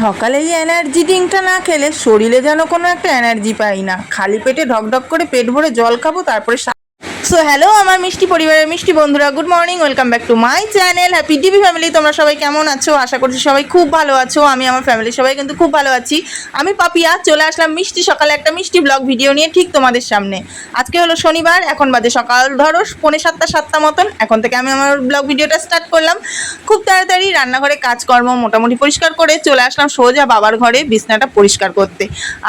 সকালে এই এনার্জি ড্রিঙ্কটা না খেলে শরীরে যেন কোনো একটা এনার্জি পাই না। খালি পেটে ঢকঢক করে পেট ভরে জল খাবো, তারপরে সো হ্যালো আমার মিষ্টি পরিবারের মিষ্টি বন্ধুরা, good morning, welcome back to my channel happy TV family. তোমরা সবাই কেমন আছো? আশা করছি সবাই খুব ভালো আছো। আমি আমার ফ্যামিলির সবাই কিন্তু খুব ভালো আছি। আমি পাপিয়া চলে আসলাম মিষ্টি সকালে একটা মিষ্টি ব্লগ ভিডিও নিয়ে ঠিক তোমাদের সামনে। আজকে হলো শনিবার, এখন বাজে সকাল ধরো 6:45-7টা মতন। এখন থেকে আমি আমার ব্লগ ভিডিওটা স্টার্ট করলাম। খুব তাড়াতাড়ি রান্নাঘরে কাজকর্ম মোটামুটি পরিষ্কার করে চলে আসলাম সোজা বাবার ঘরে বিছনাটা পরিষ্কার করতে।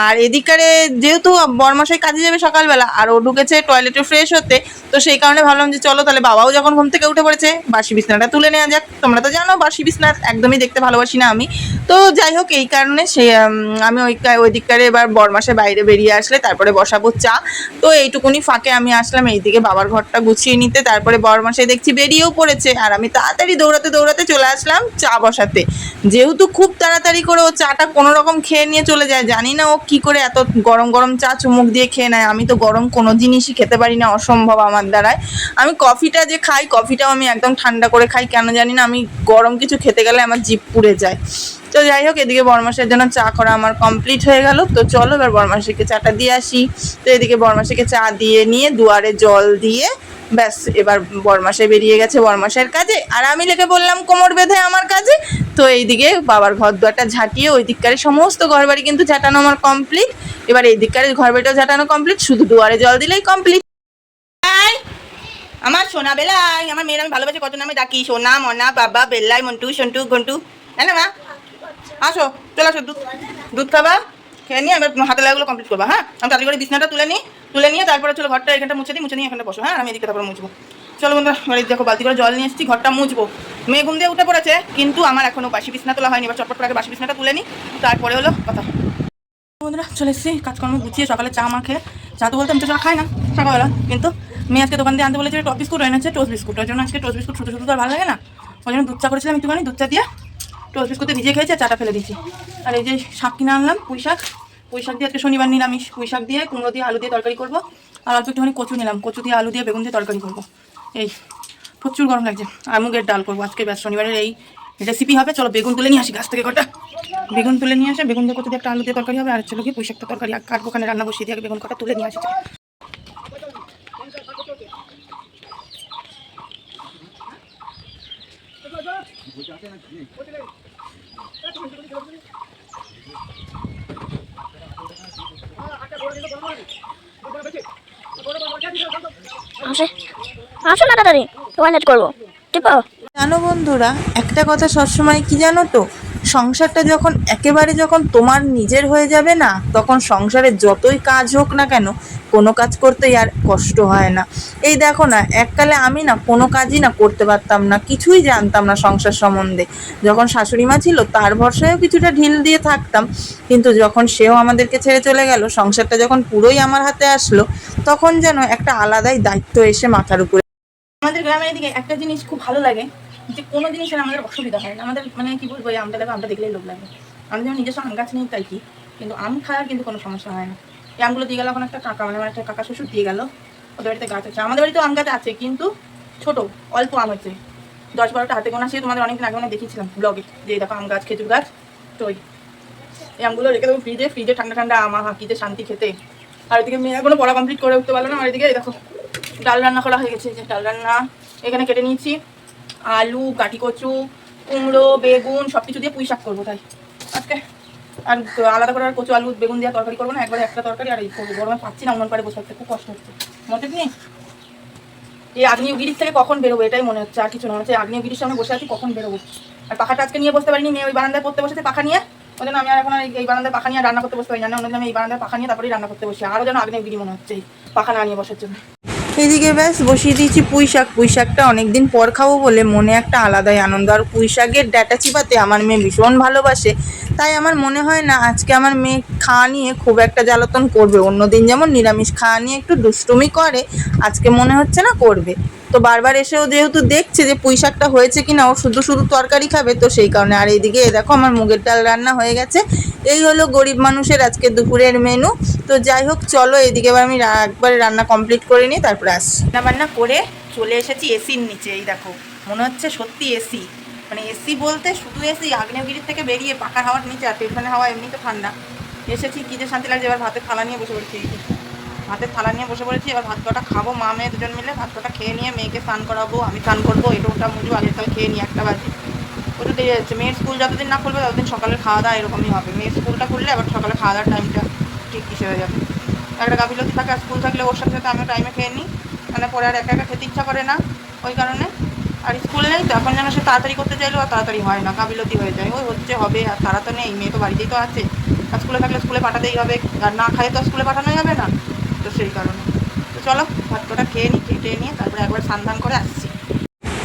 আর এদিকারে যেহেতু বরমাসাই কাজে যাবে সকালবেলা, আর ও ঢুকেছে টয়লেটে ফ্রেশ হতে, তো সেই কারণে ভাবলাম যে চলো তাহলে বাবাও যখন ঘুম থেকে উঠে পড়েছে বাসি বিছনাটা তুলে নেওয়া যাক। তোমরা তো জানো বাসি বিছনা একদমই দেখতে ভালোবাসি না আমি। তো যাই হোক, এই কারণে আমি ওই দিককারে এবার বরমাসে বাইরে বেরিয়ে আসলে তারপরে বসাবো চা। তো এইটুকুনি ফাঁকে আমি আসলাম এইদিকে বাবার ঘরটা গুছিয়ে নিতে। তারপরে বরমাসে দেখছি বেরিয়েও পড়েছে, আর আমি তাড়াতাড়ি দৌড়াতে দৌড়াতে চলে আসলাম চা বসাতে। যেহেতু খুব তাড়াতাড়ি করে ও চাটা কোনো রকম খেয়ে নিয়ে চলে যায়, জানি না ও কি করে এত গরম গরম চা চুমুক দিয়ে খেয়ে নেয়। আমি তো গরম কোনো জিনিসই খেতে পারি না, অসম্ভব আমার দ্বারায়। আমি কফিটা যে খাই, কফিটাও আমি একদম ঠান্ডা করে খাই, কেন জানি না আমি গরম কিছু খেতে গেলে আমার জিভ পুড়ে যায়। তো যাই হোক, এদিকে বরমাসের জন্য চা করা আমার কমপ্লিট হয়ে গেল। তো চলো এবার বরমাসিকে চাটা দিয়ে আসি। তো এদিকে বরমাসিকে চা দিয়ে নিয়ে দুয়ারে জল দিয়ে ব্যাস এবার বরমাসে বেরিয়ে গেছে বরমাসের কাজে, আর আমি লেগে বললাম কোমর বেঁধে আমার কাজে। তো এইদিকে বাবার ঘর দুয়ারটা ঝাঁটিয়ে ওই দিককারে সমস্ত ঘরবাড়ি কিন্তু ঝাঁটানো আমার কমপ্লিট। এবার এই দিককারে ঘরবাড়িটাও ঝাঁটানো কমপ্লিট, শুধু দুয়ারে জল দিলেই কমপ্লিট। আমার সোনা বেলাই, আমার মেয়ের আমি ভালোবাসি কত নামে ডাকি, সোনা, মনা, বাবা, বেল্লাই, মন্টু, সন্টু, ঘন্টু। হ্যাঁ না মা, আসো চলে আসো, দুধ খাবা, খেয়ে নিয়ে এবার হাতে লাগাগুলো কমপ্লিট করবা। হ্যাঁ, আমি তাড়াতাড়ি করে বিছনাটা তুলে নিয়ে তারপরে চলো ঘরটা এখানটা মুছে নিয়ে এখানটা বসো। হ্যাঁ, আমি এদিকে তারপরে মুছবো। চলো বন্ধুরা, এবার দেখো বালতি করে জল নিয়ে এসেছি, ঘরটা মুছবো। মেয়ে ঘুম দিয়ে উঠে পড়েছে, কিন্তু আমার এখনো বাসি বিছনা তোলা হয়নি। এবার চটপট করে আগে বাসি বিছনাটা তুলে নিই, তারপরে হলো কথা। বন্ধুরা চলে এসেছি কাজকর্ম গুছিয়ে, সকালে চা মা খেয়ে, চা তো বলতে আমি তো চা খাই না সকালবেলা, কিন্তু মেয়ে আজকে দোকান দিয়ে আনতে বলেছে টপ বিস্কুট এনেছে, টোস্ট বিস্কুট। ওই জন্য আজকে টোস্ট বিস্কুট শুধু শুধু তো আর ভালো লাগে না, ওই জন্য দুধ চা করেছিলাম একটুখানি, দুধ চা দিয়ে টোস্ট বিস্কুটে ভিজিয়ে খেয়েছে, চাটা ফেলে দিয়েছি। আর এই যে শাক কিনে আনলাম, পুঁই শাক দিয়ে আজকে শনিবার নিরামিষ, পুঁই শাক দিয়ে কুমড়ো দিয়ে আলু দিয়ে তরকারি করবো। আর অল্প একটুখানি কচু নিলাম, কচু দিয়ে আলু দিয়ে বেগুন দিয়ে তরকারি করবো। এই প্রচুর গরম লাগছে। আর মুগের ডাল করবো আজকে, ব্যাস শনিবারের এই রেসিপি হবে। চলো বেগুন তুলে নিয়ে আসি গাছ থেকে, কটা বেগুন তুলে নিয়ে আসে, বেগুন দিয়ে কচু দিয়ে একটা আলু দিয়ে তরকারি হবে। আর চলো কি পুঁই শাকটা তরকারি কাটবো, ওখানে রান্না বসিয়ে দিয়ে বেগুন কটা তুলে নিয়ে আসি। আসো না তাড়াতাড়ি, টয়লেট করবো। জানো বন্ধুরা, একটা কথা সবসময় কি জানো তো, সংসারটা যখন তোমার নিজের হয়ে যাবে না, তখন সংসারে যতই কাজ হোক না কেন, কোনো কাজ করতেই আর কষ্ট হয় না। এই দেখো না, এককালে আমি না কোনো কাজই না করতে পারতাম না, কিছুই জানতাম না সংসার সম্বন্ধে। যখন শাশুড়ি মা ছিল তার ভরসায়ও কিছুটা ঢিল দিয়ে থাকতাম, কিন্তু যখন সেও আমাদেরকে ছেড়ে চলে গেল, সংসারটা যখন পুরোই আমার হাতে আসলো, তখন যেন একটা আলাদাই দায়িত্ব এসে মাথার উপরে। আমাদের গ্রামের এদিকে একটা জিনিস খুব ভালো লাগে, যে কোনো জিনিসের আমাদের অসুবিধা হয় না। আমাদের মানে কি বলবো, এই আমটা দেখলেই লোক লাগে। আমাদের যেমন নিজস্ব আম গাছ নেই তাই কি, কিন্তু আম খাওয়ার কিন্তু কোনো সমস্যা হয় না। এই আমগুলো দিয়ে গেল এখন একটা কাকা, মানে আমার একটা কাকা শ্বশুর দিয়ে গেল, ওদের বাড়িতে গাছ আছে। আমাদের বাড়িতেও আম গাছ আছে, কিন্তু ছোট অল্প আম হচ্ছে, 10-12টা হাতে গোনা। সে তোমাদের অনেকদিন আগে মানে দেখিয়েছিলাম ব্লগে, যে দেখো আম গাছ, খেজুর গাছ। তো এই আমগুলো রেখে দেবো ফ্রিজে ঠান্ডা ঠান্ডা আম, হাঁকিতে শান্তি খেতে। আর ওইদিকে মেয়ে এখনো পড়া কমপ্লিট করে উঠতে পারলো না। আর এদিকে দেখো ডাল রান্না করা হয়ে গেছে, যে ডাল রান্না এখানে কেটে নিয়েছি, আলু, কাঠি কচু, কুমড়ো, বেগুন সব কিছু দিয়ে পুঁই শাক করবো তাই আজকে। আর আলাদা করে আর কচু আলু বেগুন দিয়ে তরকারি করবো না, একবারে একটা তরকারি। আর এই করবো, গরমে পাচ্ছি না উনুন পাড়ে বসে থাকতে, খুব কষ্ট হচ্ছে। মনে নেই এই আগ্নেয়গিরির থেকে কখন বেরোবো এটাই মনে হচ্ছে, আর কিছু না। হচ্ছে আগ্নেয়গিরির সামনে বসে আছি, কখন বেরোবো। আর পাখাটা আজকে নিয়ে বসতে পারিনি, মেয়ে ওই বারান্দায় পড়তে বসেছে পাখা নিয়ে, ওই জন্য আমি আর এখন এই বারান্দায় পাখা নিয়ে রান্না করতে বসতে পারি না। অন্যদিন আমি এই বারান্দায় পাখা নিয়ে তারপরেই রান্না করতে বসি, আরও যেন আগ্নেয়গিরি মনে হচ্ছে এই পাখা না নিয়ে বসার জন্য। এদিকে ব্যাস বসিয়ে দিয়েছি পুঁই শাকটা অনেকদিন পর খাবো বলে মনে একটা আলাদাই আনন্দ। আর পুঁই শাকের ডাঁটা চিবাতে আমার মেয়ে ভীষণ ভালোবাসে, তাই আমার মনে হয় না আজকে আমার মেয়ে খাওয়া নিয়ে খুব একটা জ্বালাতন করবে। অন্যদিন যেমন নিরামিষ খাওয়া নিয়ে একটু দুষ্টুমি করে, আজকে মনে হচ্ছে না করবে। তো বারবার এসেও যেহেতু দেখছে যে পুঁই শাকটা হয়েছে কিনা, ও শুধু শুধু তরকারি খাবে, তো সেই কারণে। আর এইদিকে দেখো আমার মুগের ডাল রান্না হয়ে গেছে। এই হলো গরিব মানুষের আজকে দুপুরের মেনু। তো যাই হোক চলো, এদিকে এবার আমি একবারে রান্না কমপ্লিট করে নিই, তারপরে আসছি। রান্না বান্না করে চলে এসেছি এসির নিচে। এই দেখো মনে হচ্ছে সত্যি এসি, মানে এসি বলতে শুধু এসি, আগ্নেয়গিরির থেকে বেরিয়ে পাখার হাওয়ার নিচে, আর টেবিলের হাওয়া এমনিতে ঠান্ডা। এসেছি কী যে শান্তি লাগছে। এবার ভাতের থালা নিয়ে বসে পড়েছি, ভাতের থালা নিয়ে বসে পড়েছি। এবার ভাত কটা খাবো, মা মেয়ে দুজন মিলে ভাত কটা খেয়ে নিয়ে মেয়েকে স্নান করাবো, আমি স্নান করবো, এটা ওটা মুজবো, আগে তাহলে খেয়ে নিই 1টা বাজে। ওটা দেরি যাচ্ছে। মেয়ের স্কুল যতদিন না খুলবে ততদিন সকালের খাওয়া দাওয়া এরকমই হবে। মেয়ের স্কুলটা খুললে আবার সকালে খাওয়া দাওয়ার টাইমটা ঠিক কিসে হয়ে যাবে। একটা গাফিলতি থাকে, আর স্কুল থাকলে ওর সাথে সাথে আমিও টাইমে খেয়ে নিই, মানে পরে আর একা একা খেতে ইচ্ছা করে না ওই কারণে। আর স্কুল নেই তো এখন, যেন সে তাড়াতাড়ি করতে চাইলেও আর তাড়াতাড়ি হয় না, গাফিলতি হয়ে যায়। ওই হচ্ছে হবে, আর তারা তো নেই, মেয়ে তো বাড়িতেই তো আছে। আর স্কুলে থাকলে স্কুলে পাঠাতেই হবে, আর না খাই তো স্কুলে পাঠানোই হবে না, তো সেই কারণে। তো চলো ভাত কটা খেয়ে নিই, খেয়ে নিয়ে তারপরে একবার স্নান করে আসছি।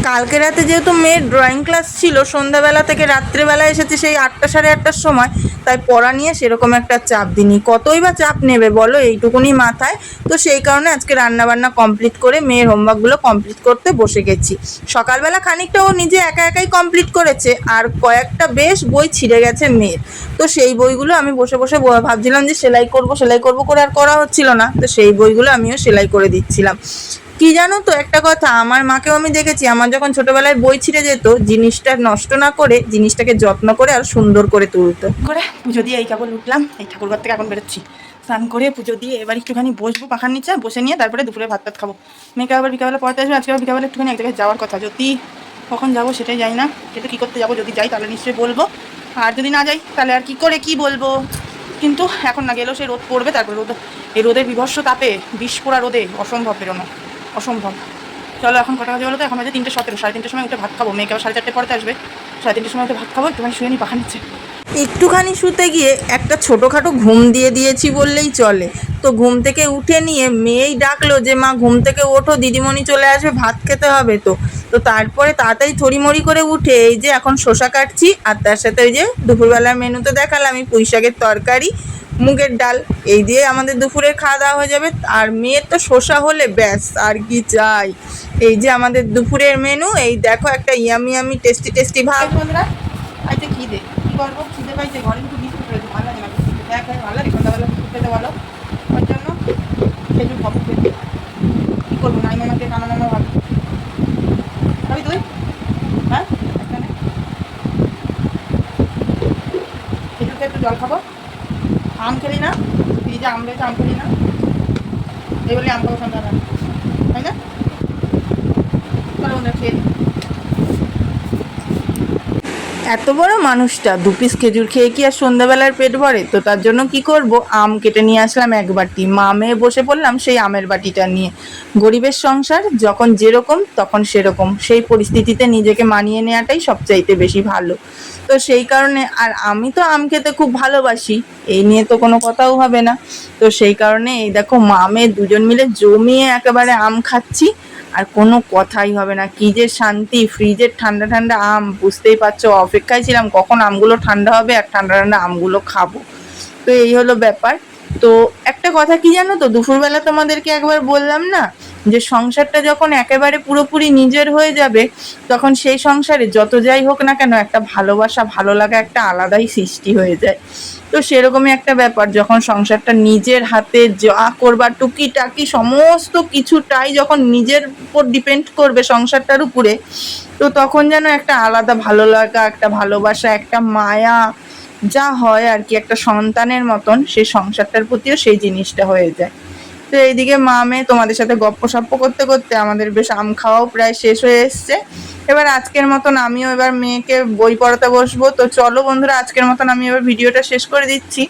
কালকে রাতে যেহেতু মেয়ের ড্রয়িং ক্লাস ছিল, সন্ধ্যাবেলা থেকে রাত্রেবেলা এসেছে সেই 8টা সাড়ে 8টার সময়, তাই পড়া নিয়ে সেরকম একটা চাপ দিইনি। কতই বা চাপ নেবে বলো, এইটুকুনি মাথায়। তো সেই কারণে আজকে রান্নাবান্না কমপ্লিট করে মেয়ের হোমওয়ার্কগুলো কমপ্লিট করতে বসে গেছি। সকালবেলা খানিকটা ও নিজে একা একাই কমপ্লিট করেছে, আর কয়েকটা বেশ বই ছিঁড়ে গেছে মেয়ের। তো সেই বইগুলো আমি বসে বসে ভাবছিলাম যে সেলাই করব করে আর করা হচ্ছিল না, তো সেই বইগুলো আমিও সেলাই করে দিচ্ছিলাম। কি জানো তো একটা কথা, আমার মাকেও আমি দেখেছি, আমার যখন ছোটবেলায় বই ছিঁড়ে যেত, জিনিসটা নষ্ট না করে জিনিসটাকে যত্ন করে আর সুন্দর করে তুলতো। করে পুজো দিয়ে এই কেবল উঠলাম, এই ঠাকুরঘর থেকে এখন বেরোচ্ছি। স্নান করে পুজো দিয়ে এবার একটুখানি বসবো পাখার নিচে, বসে নিয়ে তারপরে দুপুরে ভাত খাবো। মেয়েকে আবার বিকালবেলা পড়াতে আসবে, আজকে আবার বিকালবেলা একটুখানি এক জায়গায় যাওয়ার কথা। যদি কখন যাবো সেটাই যাই না, কিন্তু কী করতে যাবো, যদি যাই তাহলে নিশ্চয়ই বলবো, আর যদি না যাই তাহলে আর কি করে কি বলবো। কিন্তু এখন না গেলেও সে রোদ পড়বে, তারপরে এই রোদের বিভৎস তাপে, বিষ পোড়া রোদে অসম্ভব বেরোনো, অসম্ভব। চলো এখন কটা বাজে বলো তো, এখন বাজে 3:17, 3:30 সময় উঠে ভাত খাবো। মেয়েকে আবার 4:30 পড়তে আসবে, 3:30 সময় উঠে ভাত খাবো, একটুখানি শুয়ে নি পাখা নিচ্ছে। একটুখানি শুতে গিয়ে একটা ছোটোখাটো ঘুম দিয়ে দিয়েছি বললেই চলে। তো ঘুম থেকে উঠে নিয়ে মেয়েই ডাকলো যে মা ঘুম থেকে ওঠো, দিদিমণি চলে আসবে, ভাত খেতে হবে। তো তারপরে তাড়াতাড়ি থড়িমড়ি করে উঠে এই যে এখন শসা কাটছি, আর তার সাথে ওই যে দুপুরবেলার মেনুতে দেখালাম আমি পুঁই শাকের তরকারি, মুগের ডাল, এই দিয়ে আমাদের দুপুরের খাওয়া দাওয়া হয়ে যাবে। আর মেয়ের তো শসা হলে ব্যাস, আর কি চাই। এই যে আমাদের দুপুরের মেনু, এই দেখো একটা ইয়ামি টেস্টি ভাত। বন্ধুরা আইতে খিদে কী করবো, খিদে পাইছে, ঘরে কিন্তু বিস্কুট রয়েছে, ভালো লাগে না বিস্কুট, দেখ ভালো লাগে সন্ধ্যাবেলা বিস্কুট খেতে বলো, ওর জন্য খেজুর খাবো। খেতে কী করবো, নাই মামাকে কানা মামা ভাবি ভাবি তুই, হ্যাঁ এখানে খেজুর খেয়ে একটু জল খাবো। আম খেলি না, ফ্রিজে আম রয়েছে, আম খেলি না, এই বলে আম খাবো সন্ধ্যাবেলা, তাই না? চলো বন্ধুরা খেয়ে নিই। এত বড় মানুষটা 2 পিস খেজুর খেয়ে কি আর সন্ধ্যাবেলার পেট ভরে? তো তার জন্য কি করব, আম কেটে নিয়ে আসলাম 1 বাটি, মা মেয়ে বসে পড়লাম সেই আমের বাটিটা নিয়ে। গরিবের সংসার, যখন যেরকম তখন সেরকম, সেই পরিস্থিতিতে নিজেকে মানিয়ে নেওয়াটাই সবচাইতে বেশি ভালো। তো সেই কারণে, আর আমি তো আম খেতে খুব ভালোবাসি, এই নিয়ে তো কোনো কথাও হবে না। তো সেই কারণে এই দেখো মা মেয়ে দুজন মিলে জমিয়ে একেবারে আম খাচ্ছি, আর কোনো কথাই হবে না। কি যে শান্তি, ফ্রিজের ঠান্ডা ঠান্ডা আম, বুঝতেই পারছো অপেক্ষায় ছিলাম কখন আমগুলো ঠান্ডা হবে আর ঠান্ডা ঠান্ডা আমগুলো খাবো। তো এই হলো ব্যাপার। তো একটা কথা কি জানো তো, দুপুরবেলা তোমাদেরকে একবার বললাম না যে সংসারটা যখন একেবারে পুরোপুরি নিজের হয়ে যাবে, তখন সেই সংসারে যত যাই হোক না কেন একটা ভালোবাসা, ভালো লাগা একটা আলাদাই সৃষ্টি হয়ে যায়। তো সেরকমই একটা ব্যাপার, যখন সংসারটা নিজের হাতে যা করবার টুকিটাকি সমস্ত কিছুটাই যখন নিজের উপর ডিপেন্ড করবে সংসারটার উপরে, তো তখন যেন একটা আলাদা ভালো লাগা, একটা ভালোবাসা, একটা মায়া যা হয় আর কি, একটা সন্তানের মতন সেই সংসারটার প্রতিও সেই জিনিসটা হয়ে যায়। তো এইদিকে মা মেয়ে তোমাদের সাথে গপ্প সপ্প করতে করতে আমাদের বেশ আম খাওয়াও প্রায় শেষ হয়ে এসছে। এবার আজকের মতন আমিও এবার মেয়েকে বই পড়াতে বসবো। তো চলো বন্ধুরা, আজকের মতন আমি এবার ভিডিওটা শেষ করে দিচ্ছি।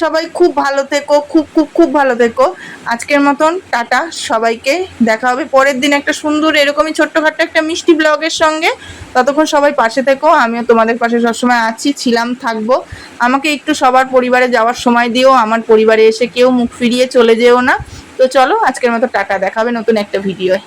সবাই খুব ভালো থেকো, খুব খুব খুব ভালো থেকো। আজকের মতন টাটা সবাইকে, দেখা হবে পরের দিন একটা সুন্দর এরকমই ছোট্টখাট্ট একটা মিষ্টি ব্লগের সঙ্গে। ততক্ষণ সবাই পাশে থেকো, আমিও তোমাদের পাশে সবসময় আছি, ছিলাম, থাকবো। আমাকে একটু সবার পরিবারে যাওয়ার সময় দিও, আমার পরিবারে এসে কেউ মুখ ফিরিয়ে চলে যেও না। তো চলো আজকের মতো টাটা, দেখা হবে নতুন একটা ভিডিওয়।